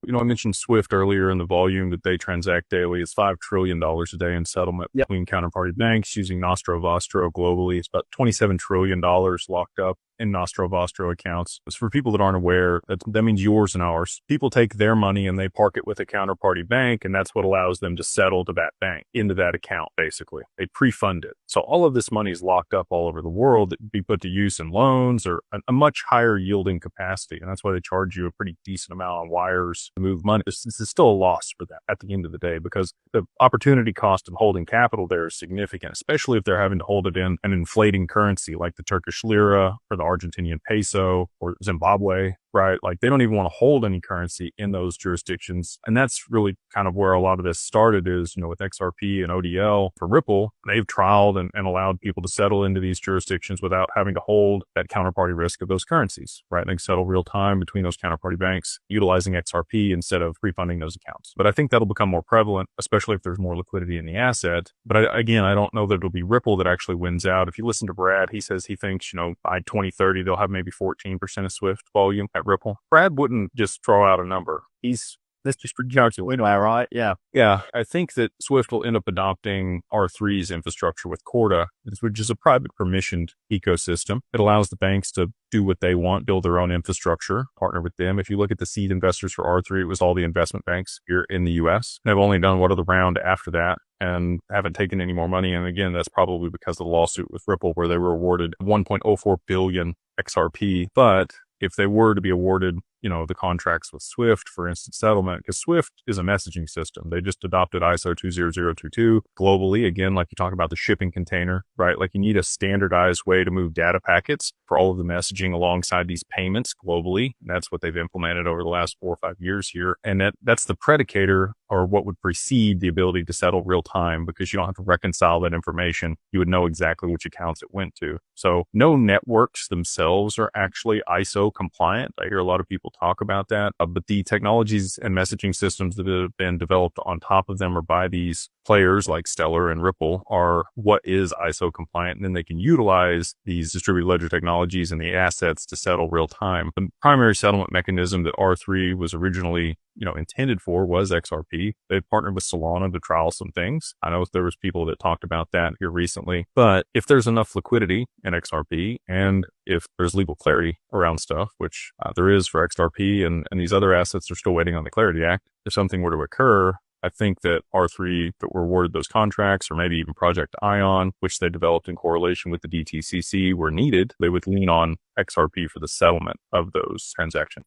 I mentioned Swift earlier, and the volume that they transact daily is $5 trillion a day in settlement between counterparty banks using Nostro Vostro globally. It's about $27 trillion locked up in Nostro Vostro accounts. So for people that aren't aware, that means yours and ours. People take their money and they park it with a counterparty bank, and that's what allows them to settle to that bank, into that account, basically. They pre-fund it. So all of this money is locked up all over the world that can be put to use in loans or a much higher yielding capacity. And that's why they charge you a pretty decent amount on wires to move money. This is still a loss for them at the end of the day, because the opportunity cost of holding capital there is significant, especially if they're having to hold it in an inflating currency like the Turkish lira or the Argentinian peso or Zimbabwe, right? Like they don't even want to hold any currency in those jurisdictions. And that's really kind of where a lot of this started is, with XRP and ODL for Ripple, they've trialed and allowed people to settle into these jurisdictions without having to hold that counterparty risk of those currencies, right? They can settle real time between those counterparty banks utilizing XRP instead of pre-funding those accounts. But I think that'll become more prevalent, especially if there's more liquidity in the asset. But again, I don't know that it'll be Ripple that actually wins out. If you listen to Brad, he says he thinks, by 2030, they'll have maybe 14% of Swift volume at Ripple. Brad wouldn't just throw out a number. Let's just project it anyway, right? Yeah. Yeah. I think that Swift will end up adopting R3's infrastructure with Corda, which is a private permissioned ecosystem. It allows the banks to do what they want, build their own infrastructure, partner with them. If you look at the seed investors for R3, it was all the investment banks here in the US. They've only done one other round after that and haven't taken any more money. And again, that's probably because of the lawsuit with Ripple, where they were awarded 1.04 billion XRP. But if they were to be awarded, the contracts with Swift for instant settlement, because Swift is a messaging system. They just adopted ISO 20022 globally. Again, like you talk about the shipping container, right? Like you need a standardized way to move data packets for all of the messaging alongside these payments globally. And that's what they've implemented over the last 4 or 5 years here. And that's the predicator, or what would precede the ability to settle real time, because you don't have to reconcile that information. You would know exactly which accounts it went to. So no networks themselves are actually ISO compliant. I hear a lot of people talk about that, but the technologies and messaging systems that have been developed on top of them or by these players like Stellar and Ripple are what is ISO compliant. And then they can utilize these distributed ledger technologies and the assets to settle real time. The primary settlement mechanism that R3 was originally intended for was XRP. They partnered with Solana to trial some things. I know there was people that talked about that here recently, but if there's enough liquidity in XRP and if there's legal clarity around stuff, which there is for XRP and these other assets are still waiting on the Clarity Act, if something were to occur, I think that R3 that were awarded those contracts, or maybe even Project Ion, which they developed in correlation with the DTCC, were needed, they would lean on XRP for the settlement of those transactions.